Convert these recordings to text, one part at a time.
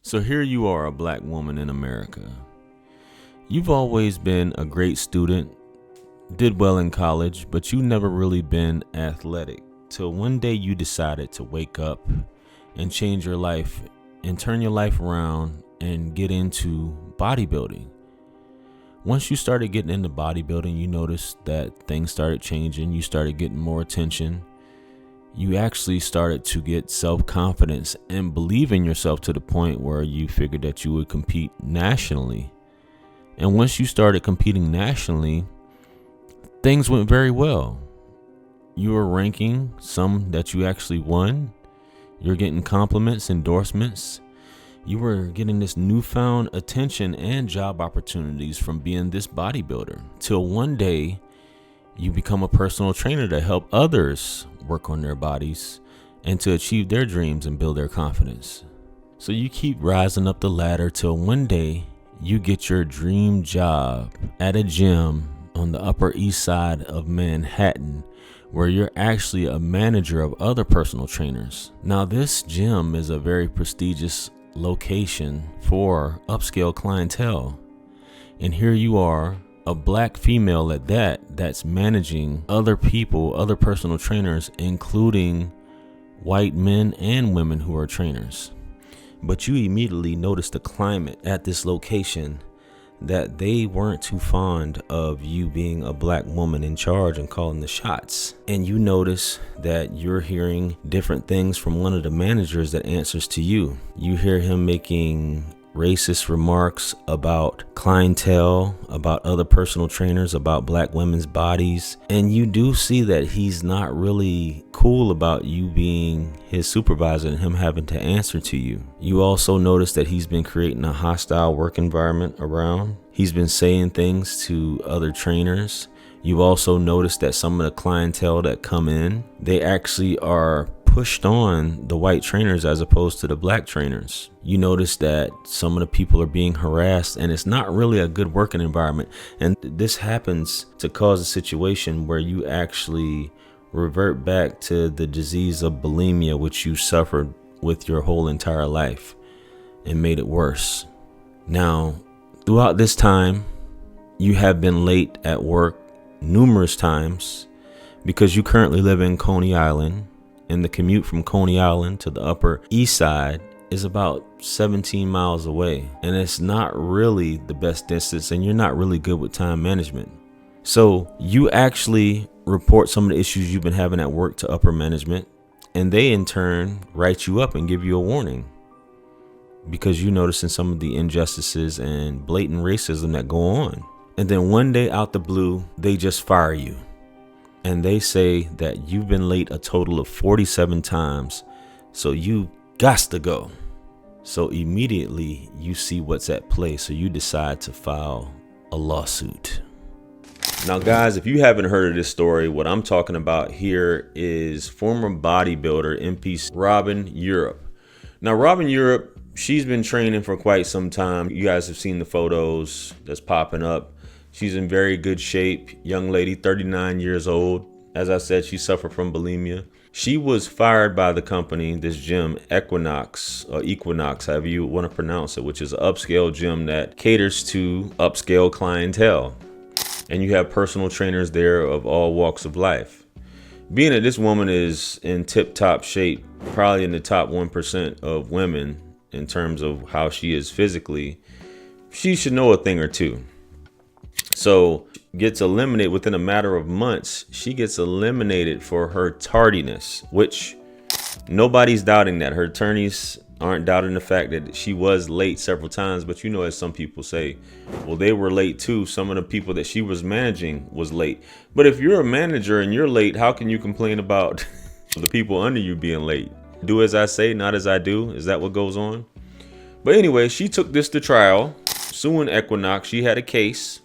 So here you are, a black woman in America. You've always been a great student, did well in college, but you never really been athletic till one day you decided to wake up and change your life and turn your life around and get into bodybuilding. Once you started getting into bodybuilding, you noticed that things started changing. You started getting more attention. You actually started to get self-confidence and believe in yourself to the point where you figured that you would compete nationally. And once you started competing nationally, things went very well. You were ranking, some that you actually won. You're getting compliments, endorsements. You were getting this newfound attention and job opportunities from being this bodybuilder. Till one day, you become a personal trainer to help others work on their bodies and to achieve their dreams and build their confidence. So you keep rising up the ladder till one day you get your dream job at a gym on the Upper East Side of Manhattan, where you're actually a manager of other personal trainers. Now, this gym is a very prestigious location for upscale clientele. And here you are, a black female at that's managing other people, other personal trainers, including white men and women who are trainers. But you immediately notice the climate at this location, that they weren't too fond of you being a black woman in charge and calling the shots. And you notice that you're hearing different things from one of the managers that answers to you. You hear him making racist remarks about clientele, about other personal trainers, about black women's bodies. And you do see that he's not really cool about you being his supervisor and him having to answer to you. You also notice that he's been creating a hostile work environment around. He's been saying things to other trainers. You've also noticed that some of the clientele that come in, they actually are pushed on the white trainers as opposed to the black trainers. You notice that some of the people are being harassed, and it's not really a good working environment. And this happens to cause a situation where you actually revert back to the disease of bulimia, which you suffered with your whole entire life, and made it worse. Now, throughout this time, you have been late at work numerous times because you currently live in Coney Island. And the commute from Coney Island to the Upper East Side is about 17 miles away. And it's not really the best distance, and you're not really good with time management. So you actually report some of the issues you've been having at work to upper management, and they in turn write you up and give you a warning because you noticing some of the injustices and blatant racism that go on. And then one day out the blue, they just fire you. And they say that you've been late a total of 47 times, so you got to go. So immediately you see what's at play, so you decide to file a lawsuit. Now, guys, if you haven't heard of this story, what I'm talking about here is former bodybuilder NPC Robynn Europe. Now, Robynn Europe, she's been training for quite some time. You guys have seen the photos that's popping up. She's in very good shape, young lady, 39 years old. As I said, she suffered from bulimia. She was fired by the company, this gym, Equinox, or Equinox, however you want to pronounce it, which is an upscale gym that caters to upscale clientele. And you have personal trainers there of all walks of life. Being that this woman is in tip-top shape, probably in the top 1% of women in terms of how she is physically, she should know a thing or two. So gets eliminated within a matter of months. She gets eliminated for her tardiness, which nobody's doubting that. Her attorneys aren't doubting the fact that she was late several times. But you know, as some people say, well, they were late too. Some of the people that she was managing was late. But if you're a manager and you're late, how can you complain about the people under you being late? Do as I say, not as I do. Is that what goes on? But anyway, she took this to trial, suing Equinox. She had a case.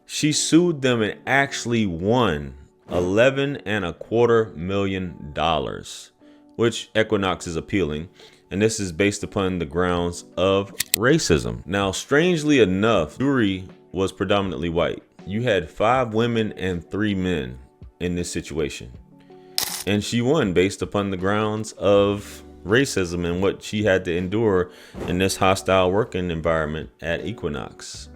She sued them and actually won $11.25 million, which Equinox is appealing. And this is based upon the grounds of racism. Now, strangely enough, jury was predominantly white. You had 5 women and 3 men in this situation. And she won based upon the grounds of racism and what she had to endure in this hostile working environment at Equinox.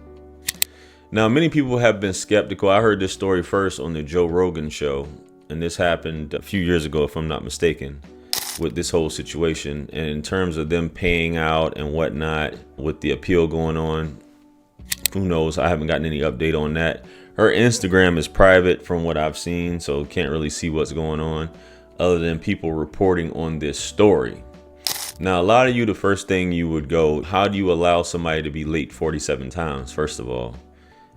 Now, many people have been skeptical. I heard this story first on the Joe Rogan show, and this happened a few years ago, if I'm not mistaken, with this whole situation. And in terms of them paying out and whatnot, with the appeal going on, who knows? I haven't gotten any update on that. Her Instagram is private from what I've seen, so can't really see what's going on other than people reporting on this story. Now, a lot of you, the first thing you would go, how do you allow somebody to be late 47 times? First of all,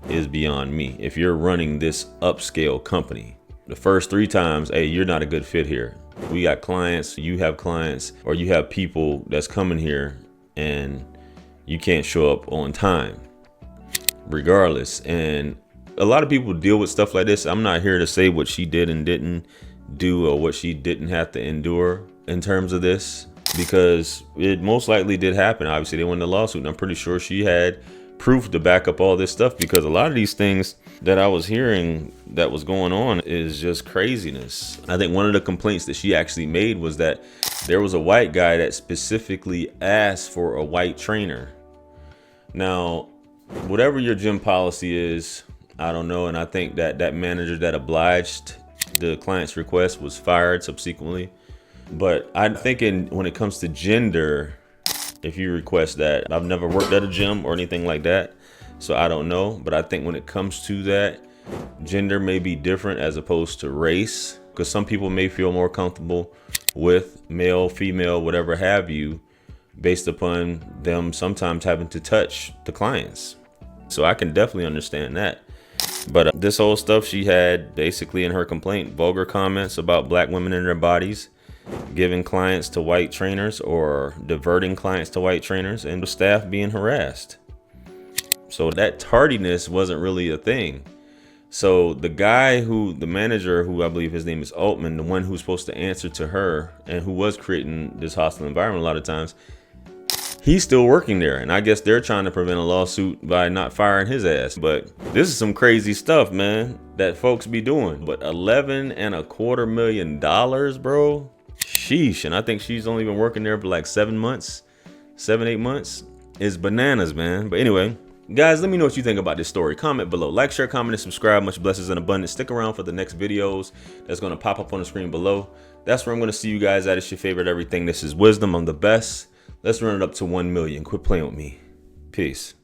is beyond me. If you're running this upscale company, the first 3 times, hey, you're not a good fit here. We got clients, you have clients, or you have people that's coming here and you can't show up on time regardless. And a lot of people deal with stuff like this. I'm not here to say what she did and didn't do or what she didn't have to endure in terms of this, because it most likely did happen. Obviously, they won the lawsuit, and I'm pretty sure she had proof to back up all this stuff, because a lot of these things that I was hearing that was going on is just craziness. I think one of the complaints that she actually made was that there was a white guy that specifically asked for a white trainer. Now, whatever your gym policy is, I don't know. And I think that that manager that obliged the client's request was fired subsequently. But I'm thinking when it comes to gender, if you request that, I've never worked at a gym or anything like that, so I don't know. But I think when it comes to that, gender may be different as opposed to race, because some people may feel more comfortable with male, female, whatever have you, based upon them sometimes having to touch the clients. So I can definitely understand that. But this whole stuff she had basically in her complaint, vulgar comments about black women and their bodies, giving clients to white trainers or diverting clients to white trainers, and the staff being harassed. So that tardiness wasn't really a thing. So the guy the manager, who I believe his name is Altman, the one who's supposed to answer to her and who was creating this hostile environment a lot of times, he's still working there. And I guess they're trying to prevent a lawsuit by not firing his ass. But this is some crazy stuff, man, that folks be doing. But $11.25 million, bro. Sheesh. And I think she's only been working there for like 7 months, 8 months. Is bananas, man. But anyway, guys, let me know what you think about this story. Comment below. Like, share, comment, and subscribe. Much blessings and abundance. Stick around for the next videos that's going to pop up on the screen below. That's where I'm going to see you guys at. It's your favorite everything. This is Wisdom. I'm the best. Let's run it up to 1 million. Quit playing with me. Peace.